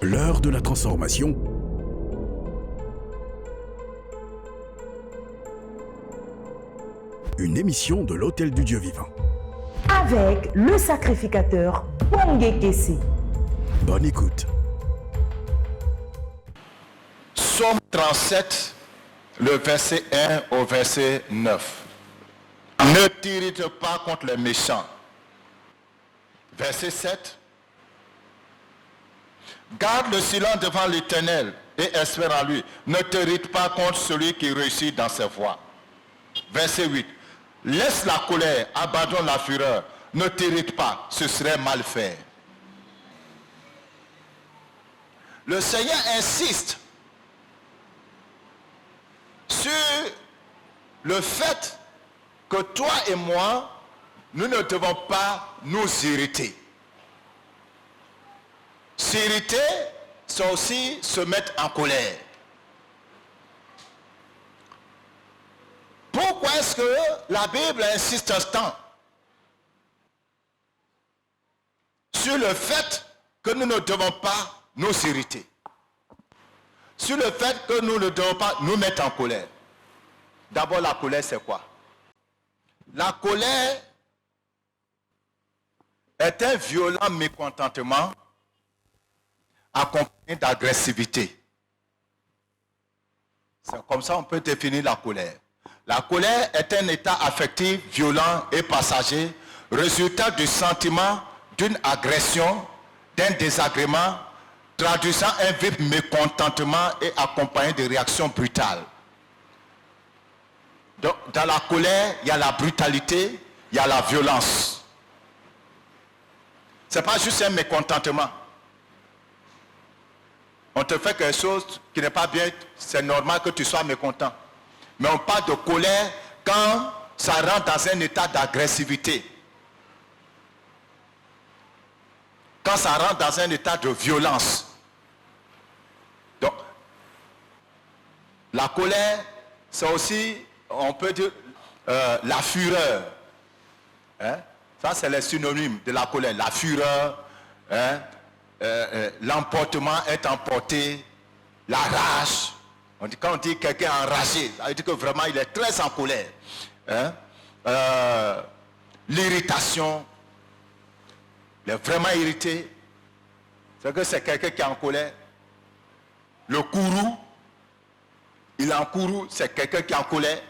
L'heure de la transformation. Une émission de l'Hôtel du Dieu Vivant. Avec le sacrificateur Bongé Kessé. Bonne écoute. Psaume 37, le verset 1 au verset 9. Ne t'irrite pas contre les méchants. Verset 7. Garde le silence devant l'Éternel et espère en lui. Ne t'irrite pas contre celui qui réussit dans ses voies. Verset 8. Laisse la colère, abandonne la fureur. Ne t'irrite pas, ce serait mal fait. Le Seigneur insiste sur le fait que toi et moi, nous ne devons pas nous irriter. S'irriter, c'est aussi se mettre en colère. Pourquoi est-ce que la Bible insiste tant sur le fait que nous ne devons pas nous irriter? Sur le fait que nous ne devons pas nous mettre en colère. D'abord, la colère, c'est quoi? La colère est un violent mécontentement accompagné d'agressivité. C'est comme ça qu'on peut définir la colère. La colère est un état affectif violent et passager, résultat du sentiment d'une agression, d'un désagrément, traduisant un vif mécontentement et accompagné de réactions brutales. Donc, dans la colère, il y a la brutalité, il y a la violence. Ce n'est pas juste un mécontentement. On te fait quelque chose qui n'est pas bien, c'est normal que tu sois mécontent. Mais on parle de colère quand ça rentre dans un état d'agressivité. Quand ça rentre dans un état de violence. Donc, la colère, c'est aussi, on peut dire, la fureur. Hein? Ça, c'est les synonymes de la colère. La fureur, hein? L'emportement, être emporté, la rage. Quand on dit quelqu'un est enragé, ça veut dire que vraiment il est très en colère. Hein? L'irritation, il est vraiment irrité. C'est que c'est quelqu'un qui est en colère. Le courroux, il est en courroux, c'est quelqu'un qui est en colère.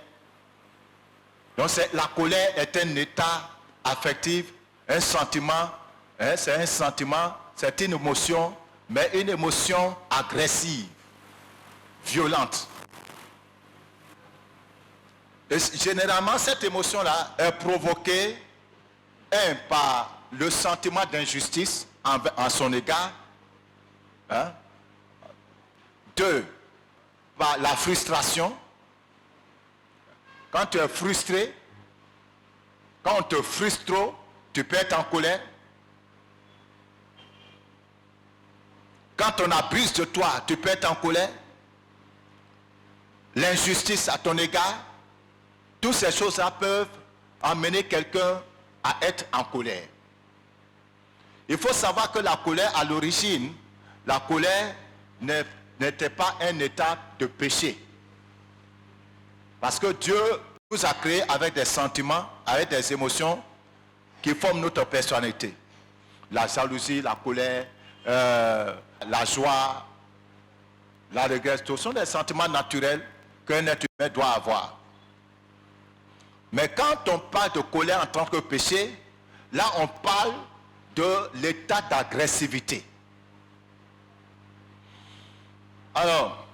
Donc la colère est un état affectif, un sentiment, hein, c'est un sentiment, c'est une émotion, mais une émotion agressive, violente. Et généralement, cette émotion-là est provoquée, par le sentiment d'injustice en son égard, hein? 2, par la frustration. Quand tu es frustré, quand on te frustre trop, tu peux être en colère. Quand on abuse de toi, tu peux être en colère. L'injustice à ton égard, toutes ces choses-là peuvent amener quelqu'un à être en colère. Il faut savoir que la colère, à l'origine, la colère n'était pas un état de péché. Parce que Dieu nous a créés avec des sentiments, avec des émotions qui forment notre personnalité. La jalousie, la colère, la joie, la regret, ce sont des sentiments naturels qu'un être humain doit avoir. Mais quand on parle de colère en tant que péché, là on parle de l'état d'agressivité. Alors,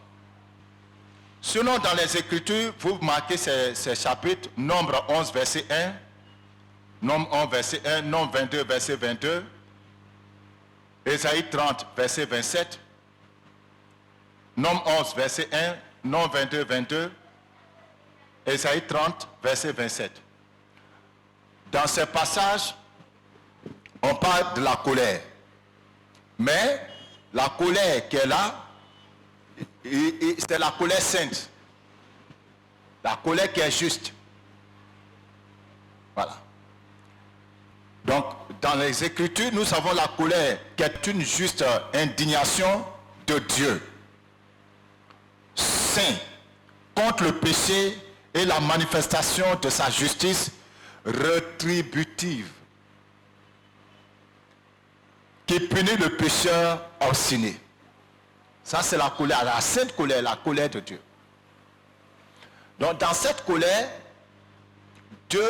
sinon dans les Écritures, vous marquez ces chapitres, Nombre 11, verset 1, Nombre 11, verset 1, Nombre 22, verset 22, Ésaïe 30, verset 27, Nombre 11, verset 1, Nombre 22, 22, Ésaïe 30, verset 27. Dans ces passages, on parle de la colère. Mais la colère qui est là, c'est la colère sainte. La colère qui est juste. Voilà. Donc, dans les Écritures, nous avons la colère qui est une juste indignation de Dieu, saint, contre le péché et la manifestation de sa justice rétributive, qui punit le pécheur obstiné. Ça, c'est la colère, la sainte colère, la colère de Dieu. Donc, dans cette colère, Dieu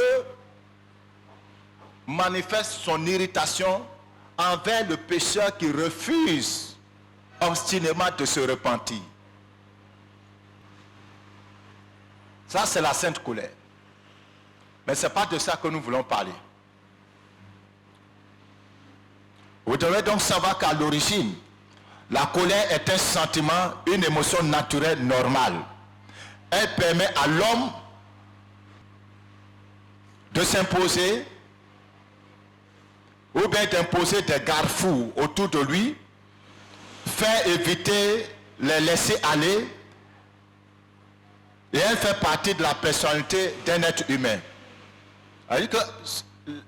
manifeste son irritation envers le pécheur qui refuse obstinément de se repentir. Ça, c'est la sainte colère. Mais ce n'est pas de ça que nous voulons parler. Vous devez donc savoir qu'à l'origine, la colère est un sentiment, une émotion naturelle normale. Elle permet à l'homme de s'imposer ou bien d'imposer des garde-fous autour de lui, faire éviter les laisser aller, et elle fait partie de la personnalité d'un être humain. C'est-à-dire que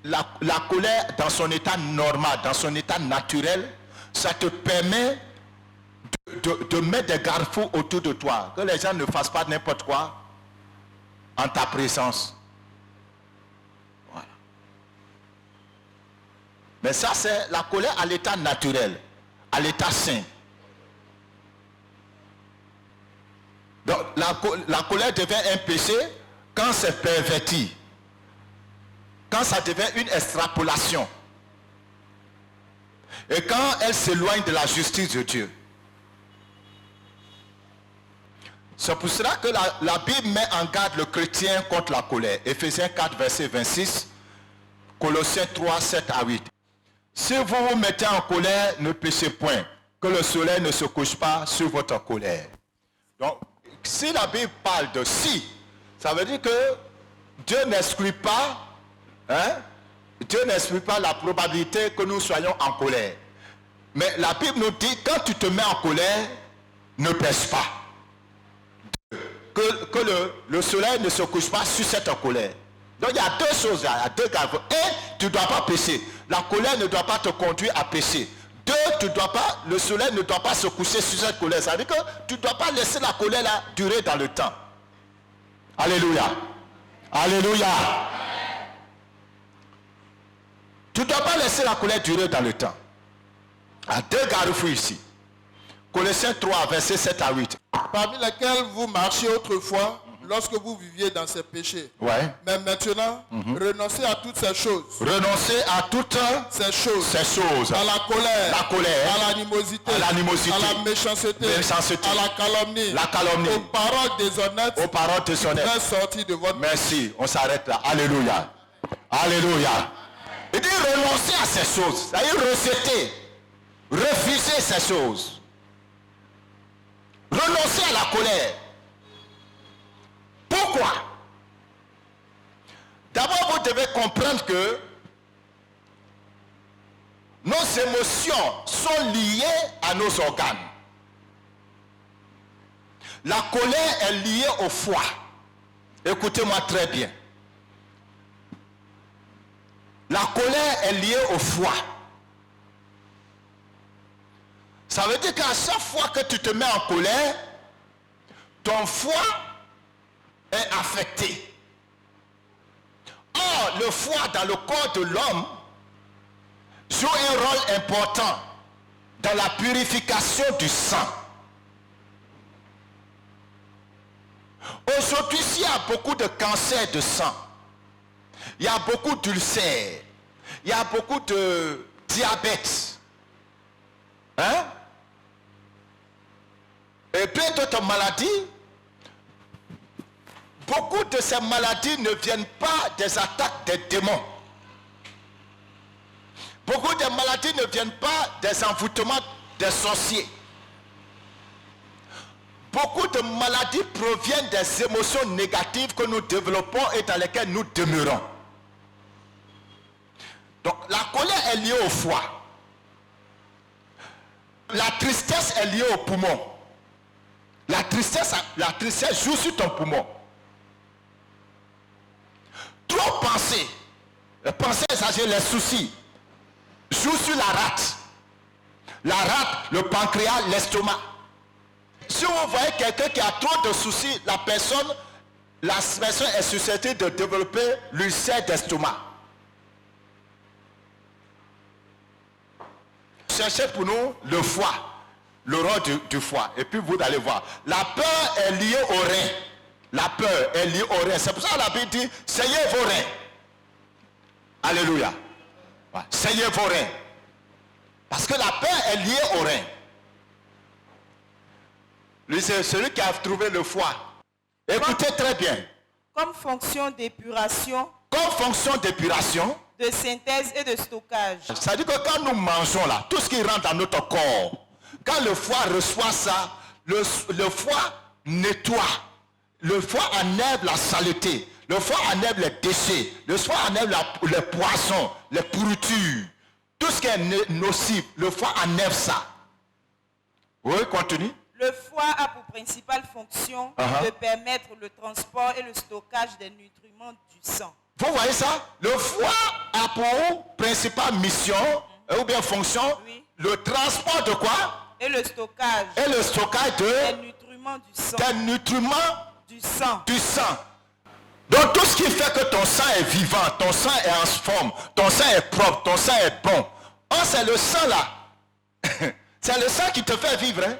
la colère dans son état normal, dans son état naturel, ça te permet de mettre des garde-fous autour de toi, que les gens ne fassent pas n'importe quoi en ta présence. Voilà. Mais ça, c'est la colère à l'état naturel, à l'état sain. Donc, la colère devient un péché quand c'est perverti, quand ça devient une extrapolation, et quand elle s'éloigne de la justice de Dieu. C'est pour cela que la Bible met en garde le chrétien contre la colère. Éphésiens 4, verset 26, Colossiens 3, 7 à 8. Si vous vous mettez en colère, ne péchez point, que le soleil ne se couche pas sur votre colère. Donc, si la Bible parle de si, ça veut dire que Dieu n'exclut pas, Dieu n'exclut pas la probabilité que nous soyons en colère. Mais la Bible nous dit, quand tu te mets en colère, ne pêche pas. Que le soleil ne se couche pas sur cette colère. Donc il y a deux choses là, il y a deux garde-fous. Un, tu ne dois pas pécher. La colère ne doit pas te conduire à pécher. Deux, le soleil ne doit pas se coucher sur cette colère. Ça veut dire que tu ne dois pas laisser la colère là durer dans le temps. Alléluia. Alléluia. Tu ne dois pas laisser la colère durer dans le temps. Il y a deux garde-fous ici. Colossiens 3, versets 7 à 8. Parmi lesquels vous marchiez autrefois, lorsque vous viviez dans ces péchés. Ouais. Mais maintenant, renoncez à toutes ces choses. Renoncez à toutes ces choses. À la colère. À l'animosité. À la méchanceté. À la calomnie. Aux paroles déshonnêtes. Sorties de votre... Merci, on s'arrête là. Alléluia. Alléluia. Il dit renoncer à ces choses. C'est-à-dire rejeter. Refuser ces choses. Renoncer à la colère. Pourquoi? D'abord, vous devez comprendre que nos émotions sont liées à nos organes. La colère est liée au foie. Écoutez-moi très bien. La colère est liée au foie. Ça veut dire qu'à chaque fois que tu te mets en colère, ton foie est affecté. Or, le foie dans le corps de l'homme joue un rôle important dans la purification du sang. Aujourd'hui, il y a beaucoup de cancers de sang. Il y a beaucoup d'ulcères. Il y a beaucoup de diabète. Et plein d'autres maladies. Beaucoup de ces maladies ne viennent pas des attaques des démons. Beaucoup de maladies ne viennent pas des envoûtements des sorciers. Beaucoup de maladies proviennent des émotions négatives que nous développons et dans lesquelles nous demeurons. Donc la colère est liée au foie. La tristesse est liée au poumon. La tristesse joue sur ton poumon. Trop penser, exagérer, les soucis, joue sur la rate. La rate, le pancréas, l'estomac. Si vous voyez quelqu'un qui a trop de soucis, la personne est susceptible de développer l'ulcère d'estomac. Cherchez pour nous le foie, le rôle du foie. Et puis vous allez voir. La peur est liée au rein. La peur est liée au rein. C'est pour ça que la Bible dit, saignez vos reins. Alléluia. Ouais. Saignez vos reins. Parce que la peur est liée au rein. Lui, c'est celui qui a trouvé le foie. Écoutez très bien. Comme fonction d'épuration. Comme fonction d'épuration. De synthèse et de stockage. Ça veut dire que quand nous mangeons là, tout ce qui rentre dans notre corps, quand le foie reçoit ça, le foie nettoie. Le foie enlève la saleté. Le foie enlève les déchets. Le foie enlève les poissons, les pourritures. Tout ce qui est nocif, le foie enlève ça. Oui, continue. Le foie a pour principale fonction de permettre le transport et le stockage des nutriments du sang. Vous voyez ça? Le foie a pour principale mission, ou bien fonction, le transport de quoi? Et le stockage. Et le stockage des nutriments du sang. Des nutriments du sang. Du sang. Donc tout ce qui fait que ton sang est vivant, ton sang est en forme, ton sang est propre, ton sang est bon. Oh, c'est le sang là. C'est le sang qui te fait vivre. Hein?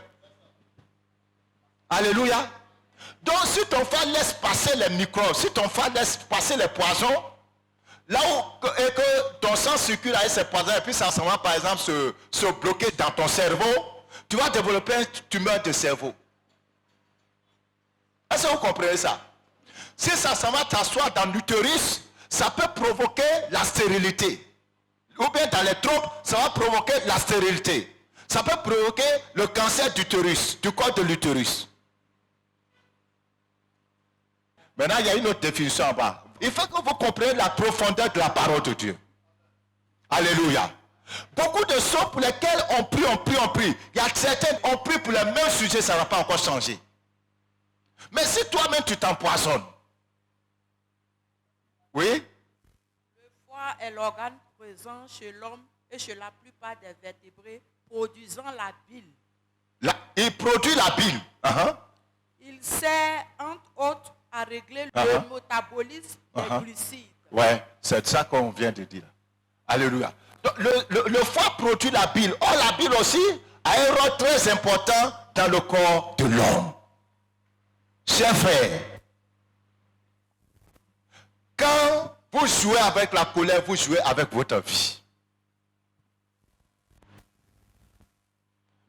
Alléluia. Donc si ton foie laisse passer les microbes, si ton foie laisse passer les poisons, là où et que ton sang circule avec ces poisons, et puis ça va par exemple se bloquer dans ton cerveau, tu vas développer une tumeur de cerveau. Est-ce que vous comprenez ça? Si ça va t'asseoir dans l'utérus, ça peut provoquer la stérilité. Ou bien dans les trompes, ça va provoquer la stérilité. Ça peut provoquer le cancer d'utérus, du col de l'utérus. Maintenant, il y a une autre définition en bas. Il faut que vous compreniez la profondeur de la parole de Dieu. Alléluia. Beaucoup de choses pour lesquelles on prie. Il y a certaines, on prie pour le même sujet, ça ne va pas encore changer. Mais si toi-même tu t'empoisonnes, oui? Le foie est l'organe présent chez l'homme et chez la plupart des vertébrés, produisant la bile. Il produit la bile. Il sert, entre autres, à régler le métabolisme des glucides. Ouais, c'est ça qu'on vient de dire. Alléluia. Donc, le foie produit la bile. Or, la bile aussi a un rôle très important dans le corps de l'homme. Chers frères, quand vous jouez avec la colère, vous jouez avec votre vie.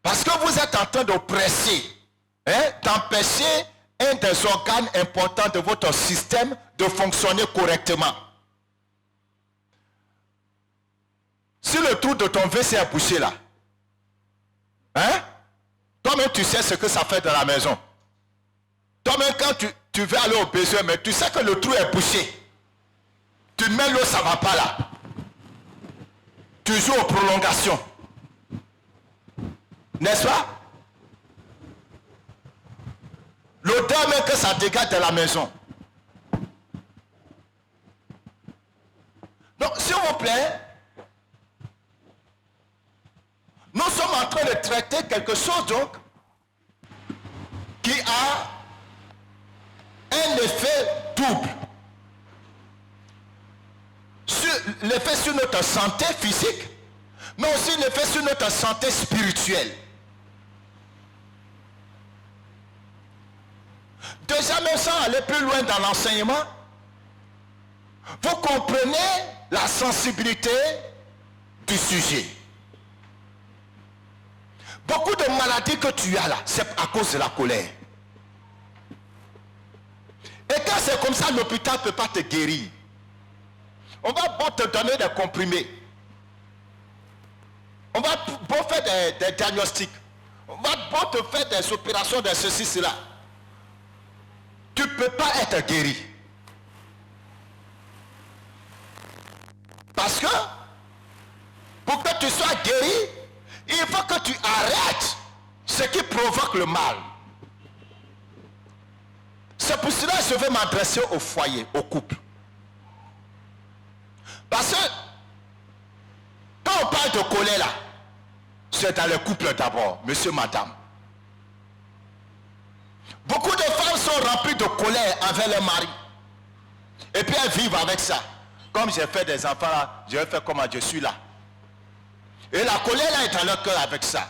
Parce que vous êtes en train de presser, d'empêcher un des organes importants de votre système de fonctionner correctement. Si le trou de ton WC est bouché là, toi-même tu sais ce que ça fait dans la maison. Toi-même quand tu veux aller au besoin, mais tu sais que le trou est bouché. Tu mets l'eau, ça ne va pas là. Tu joues aux prolongations. N'est-ce pas? L'odeur même que ça dégage de la maison. Donc, s'il vous plaît, nous sommes en train de traiter quelque chose donc qui a un effet double. L'effet sur notre santé physique, mais aussi l'effet sur notre santé spirituelle. Déjà, même sans aller plus loin dans l'enseignement, vous comprenez la sensibilité du sujet. Beaucoup de maladies que tu as là, c'est à cause de la colère. Et quand c'est comme ça, l'hôpital ne peut pas te guérir. On va te donner des comprimés. On va faire des diagnostics. On va te faire des opérations de ceci, cela. Tu ne peux pas être guéri. Parce que pour que tu sois guéri, il faut que tu arrêtes ce qui provoque le mal. C'est pour cela que je vais m'adresser au foyer, au couple. Parce que quand on parle de colère là, c'est dans le couple d'abord, monsieur, madame. Beaucoup de femmes sont remplies de colère envers leur mari. Et puis elles vivent avec ça. Comme j'ai fait des enfants là, je vais faire comme je suis là. Et la colère là est dans leur cœur avec ça.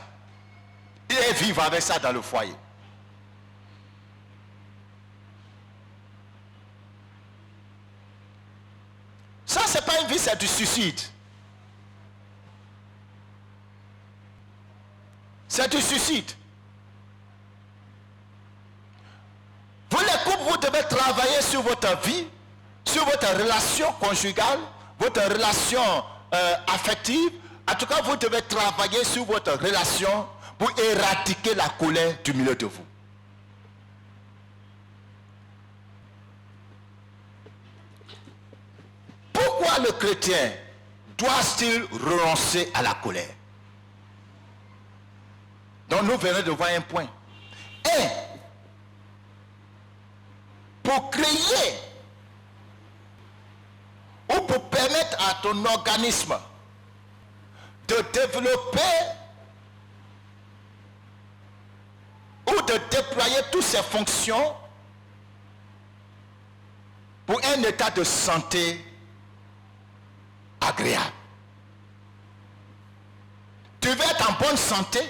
Et elles vivent avec ça dans le foyer. Ça, c'est pas une vie, c'est du suicide. C'est du suicide. Vous les couples, vous devez travailler sur votre vie, sur votre relation conjugale, votre relation affective. En tout cas, vous devez travailler sur votre relation pour éradiquer la colère du milieu de vous. Pourquoi le chrétien doit-il renoncer à la colère? Donc nous venons de voir un point. Et pour créer ou pour permettre à ton organisme de développer ou de déployer toutes ses fonctions pour un état de santé agréable. Tu veux être en bonne santé,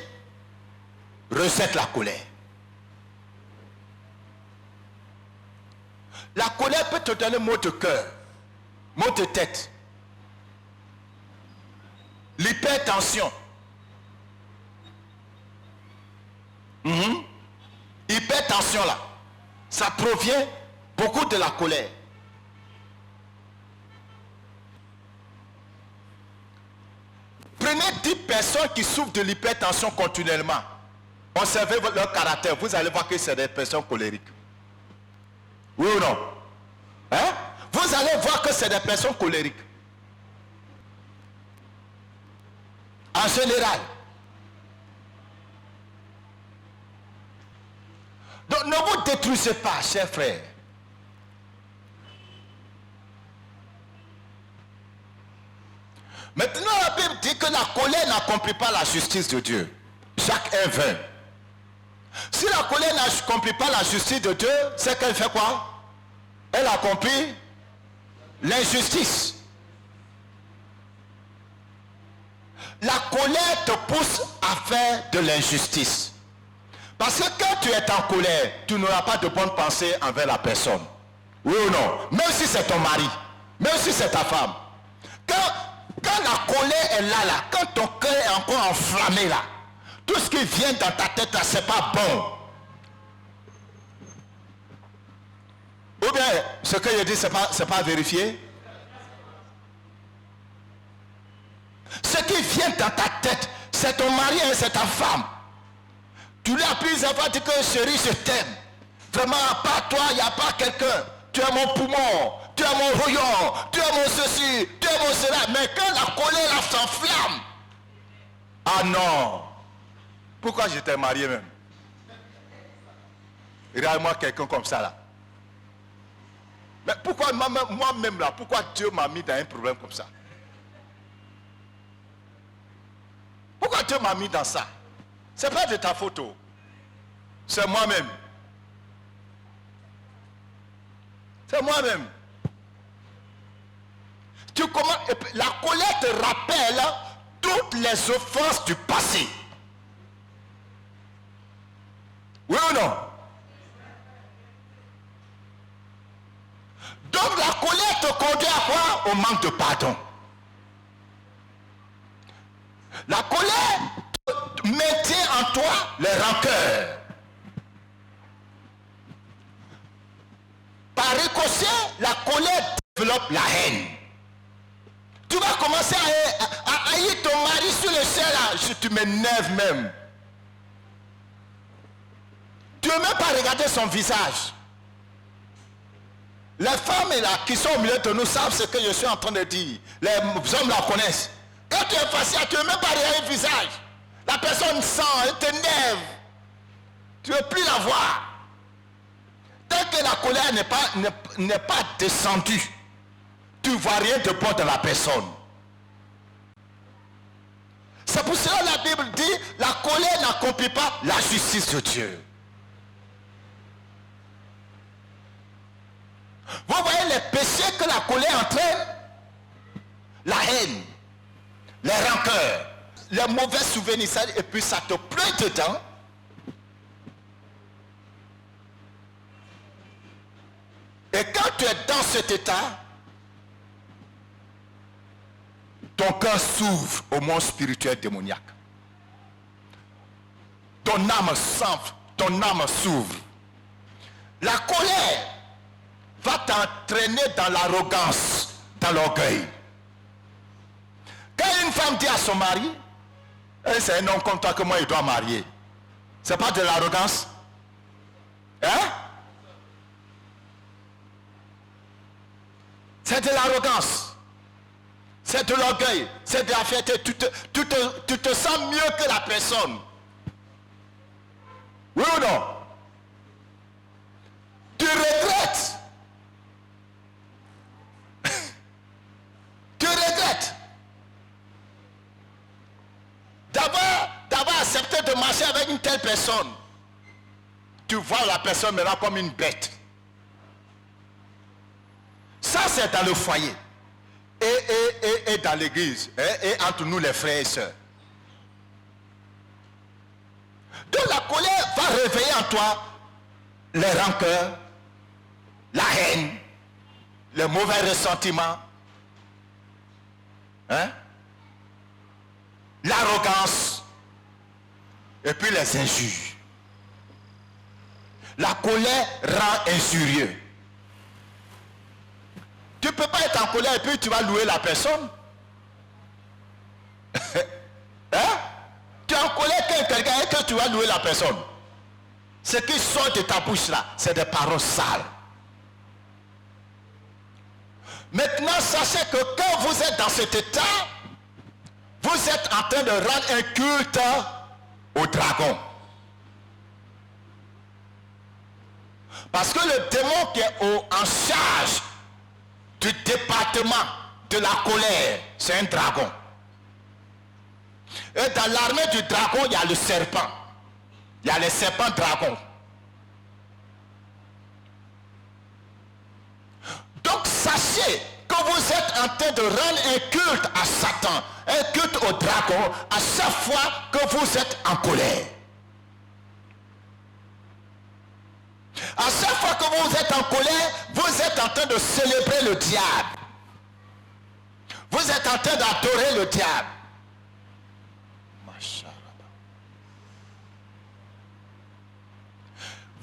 recette la colère. La colère peut te donner maux de cœur, maux de tête, l'hypertension. Hypertension là, ça provient beaucoup de la colère. Prenez 10 personnes qui souffrent de l'hypertension continuellement. Observez leur caractère. Vous allez voir que c'est des personnes colériques. Oui ou non? Hein? Vous allez voir que c'est des personnes colériques. En général. Donc ne vous détruisez pas, chers frères. Maintenant, la Bible dit que la colère n'accomplit pas la justice de Dieu. Jacques 1:20. Si la colère n'accomplit pas la justice de Dieu, c'est qu'elle fait quoi? Elle accomplit l'injustice. La colère te pousse à faire de l'injustice. Parce que quand tu es en colère, tu n'auras pas de bonnes pensées envers la personne. Oui ou non? Même si c'est ton mari, même si c'est ta femme. Quand la colère est là, quand ton cœur est encore enflammé là, tout ce qui vient dans ta tête là, c'est pas bon. Ou bien, ce que je dis, c'est pas vérifié. Ce qui vient dans ta tête, c'est ton mari et c'est ta femme. Tu lui as plusieurs fois dit que chérie, je t'aime. Vraiment, à part toi, il n'y a pas quelqu'un. Tu es mon poumon, tu es mon rouillon, tu es mon ceci, tu es mon cela. Mais quand la colère s'enflamme, ah non, pourquoi j'étais marié même? Regarde-moi quelqu'un comme ça là. Mais pourquoi moi-même là, pourquoi Dieu m'a mis dans un problème comme ça? Pourquoi Dieu m'a mis dans ça? C'est pas de ta faute. C'est moi-même. C'est moi-même. Tu commences, la colère te rappelle toutes les offenses du passé. Oui ou non? Donc la colère te conduit à quoi? Au manque de pardon. La colère maintient en toi les rancœurs. Par ricochet, la colère développe la haine. Tu vas commencer à haïr ton mari sur le ciel là. Tu m'énerves même. Tu ne veux même pas regarder son visage. Les femmes là, qui sont au milieu de nous savent ce que je suis en train de dire. Les hommes la connaissent. Quand tu es facile, tu ne veux même pas regarder le visage. La personne sent, elle t'énerve. Tu ne veux plus la voir. Tant que la colère n'est pas descendue, tu ne vois rien de bon dans la personne. C'est pour cela que la Bible dit, la colère n'accomplit pas la justice de Dieu. Vous voyez les péchés que la colère entraîne? La haine, les rancœurs, les mauvais souvenirs, et puis ça te pleut dedans. Et quand tu es dans cet état, ton cœur s'ouvre au monde spirituel démoniaque. Ton âme s'enfle, ton âme s'ouvre. La colère va t'entraîner dans l'arrogance, dans l'orgueil. Quand une femme dit à son mari, c'est un homme comme toi que moi il doit marier, c'est pas de l'arrogance? Hein? C'est de l'arrogance. C'est de l'orgueil. C'est de la fierté. Tu te sens mieux que la personne. Oui ou non? Tu regrettes. Tu regrettes. D'avoir accepté de marcher avec une telle personne. Tu vois la personne maintenant comme une bête. Ça, c'est dans le foyer. Et dans l'église. Et entre nous, les frères et sœurs. Donc la colère va réveiller en toi les rancœurs, la haine, les mauvais ressentiments, hein? L'arrogance, et puis les injures. La colère rend injurieux. Tu ne peux pas être en colère et puis tu vas louer la personne. Hein? Tu es en colère avec quelqu'un et que tu vas louer la personne. Ce qui sort de ta bouche là, c'est des paroles sales. Maintenant, sachez que quand vous êtes dans cet état, vous êtes en train de rendre un culte au dragon. Parce que le démon qui est en charge du département de la colère, c'est un dragon. Et dans l'armée du dragon, il y a le serpent. Il y a les serpents dragons. Donc sachez que vous êtes en train de rendre un culte à Satan, un culte au dragon, à chaque fois que vous êtes en colère. À chaque fois que vous êtes en colère, vous êtes en train de célébrer le diable. Vous êtes en train d'adorer le diable.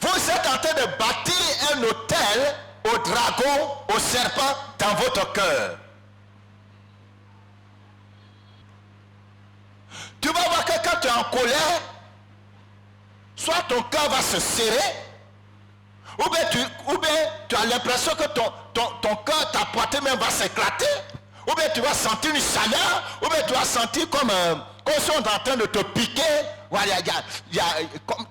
Vous êtes en train de bâtir un autel au dragon, au serpent dans votre cœur. Tu vas voir que quand tu es en colère, soit ton cœur va se serrer, ou bien tu as l'impression que ton cœur, ta poitrine même va s'éclater, ou bien tu vas sentir une chaleur, ou bien tu vas sentir comme si on est en train de te piquer. Voilà, il y a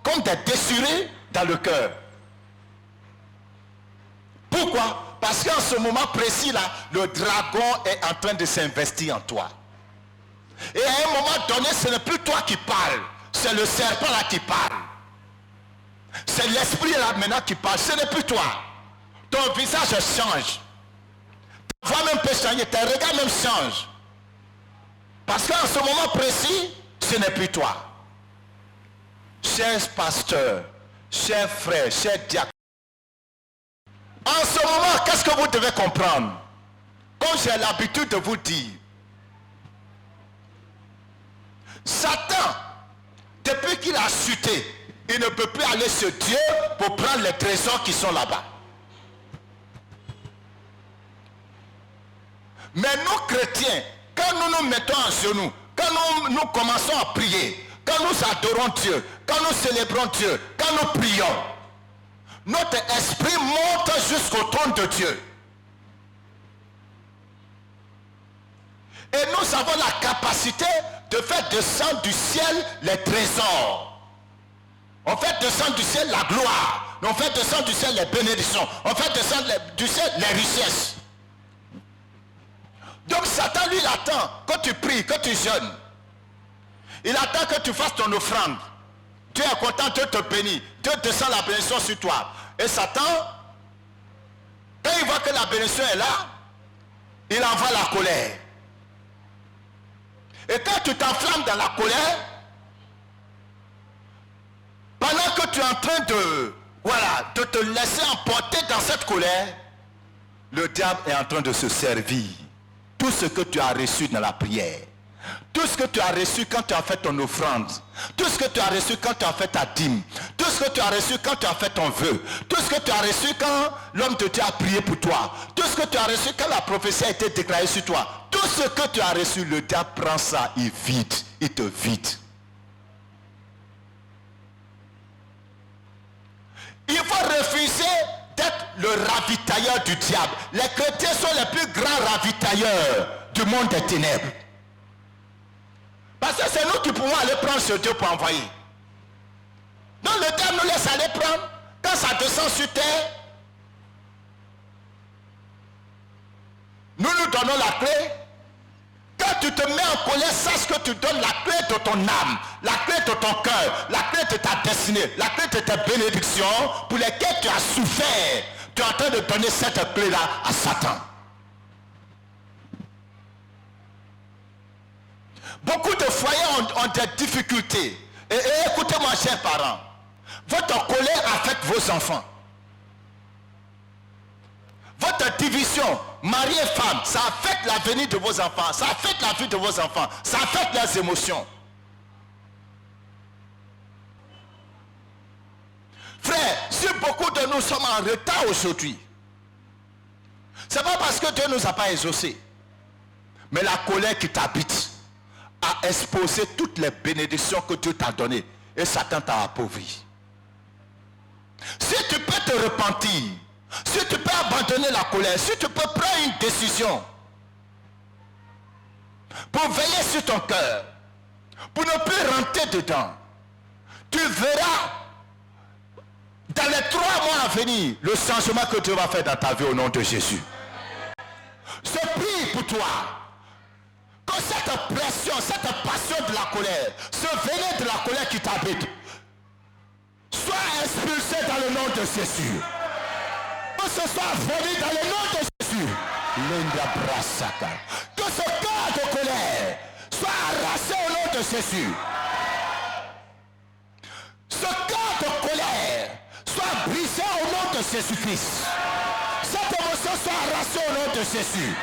comme des déchirures dans le cœur. Pourquoi? Parce qu'en ce moment précis là, le dragon est en train de s'investir en toi. Et à un moment donné, ce n'est plus toi qui parles, c'est le serpent là qui parle. C'est l'esprit là maintenant qui parle, ce n'est plus toi. Ton visage change. Ta voix même peut changer, tes regards même changent. Parce qu'en ce moment précis, ce n'est plus toi. Chers pasteurs, chers frères, chers diacres, en ce moment, qu'est-ce que vous devez comprendre? Comme j'ai l'habitude de vous dire, Satan, depuis qu'il a chuté, il ne peut plus aller chez Dieu pour prendre les trésors qui sont là-bas. Mais nous chrétiens, quand nous nous mettons en genoux, quand nous commençons à prier, quand nous adorons Dieu, quand nous célébrons Dieu, quand nous prions, notre esprit monte jusqu'au trône de Dieu. Et nous avons la capacité de faire descendre du ciel les trésors. On fait descendre du ciel la gloire. On fait descendre du ciel les bénédictions. On fait descendre du ciel les richesses. Donc Satan, lui, il attend que tu pries, que tu jeûnes. Il attend que tu fasses ton offrande. Dieu est content, Dieu te bénit. Dieu descend la bénédiction sur toi. Et Satan, Quand il voit que la bénédiction est là, il envoie la colère. Et quand tu t'enflammes dans la colère, pendant que tu es en train de te laisser emporter dans cette colère, le diable est en train de se servir. Tout ce que tu as reçu dans la prière, tout ce que tu as reçu quand tu as fait ton offrande, tout ce que tu as reçu quand tu as fait ta dîme, tout ce que tu as reçu quand tu as fait ton vœu, tout ce que tu as reçu quand l'homme de Dieu a prié pour toi, tout ce que tu as reçu quand la prophétie a été déclarée sur toi, tout ce que tu as reçu, le diable prend ça, il vide, il te vide. Il faut refuser d'être le ravitailleur du diable. Les chrétiens sont les plus grands ravitailleurs du monde des ténèbres. Parce que c'est nous qui pouvons aller prendre ce Dieu pour envoyer. Donc le diable nous laisse aller prendre. Quand ça descend sur terre, nous donnons la clé. Quand tu te mets en colère, sache que tu donnes la clé de ton âme, la clé de ton cœur, la clé de ta destinée, la clé de tes bénédictions pour lesquelles tu as souffert. Tu es en train de donner cette clé-là à Satan. Beaucoup de foyers ont des difficultés. Et écoutez-moi, chers parents. Votre colère affecte vos enfants. Votre division, mari et femme, ça affecte l'avenir de vos enfants, ça affecte la vie de vos enfants, ça affecte leurs émotions. Frère, si beaucoup de nous sommes en retard aujourd'hui, c'est pas parce que Dieu ne nous a pas exaucés, mais la colère qui t'habite a exposé toutes les bénédictions que Dieu t'a données et Satan t'a appauvri. Si tu peux te repentir, si tu peux abandonner la colère, si tu peux prendre une décision pour veiller sur ton cœur, pour ne plus rentrer dedans, tu verras dans les 3 mois à venir le changement que Dieu va faire dans ta vie au nom de Jésus. Je prie pour toi que cette pression, cette passion de la colère, ce venin de la colère qui t'habite, soit expulsé dans le nom de Jésus. Que ce soit volé dans le nom de Jésus. Que ce cœur de colère soit arraché au nom de Jésus. Ce cœur de colère soit brisé au nom de Jésus-Christ. Cette émotion soit arrachée au nom de Jésus.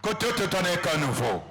Que Dieu te donne un cœur nouveau.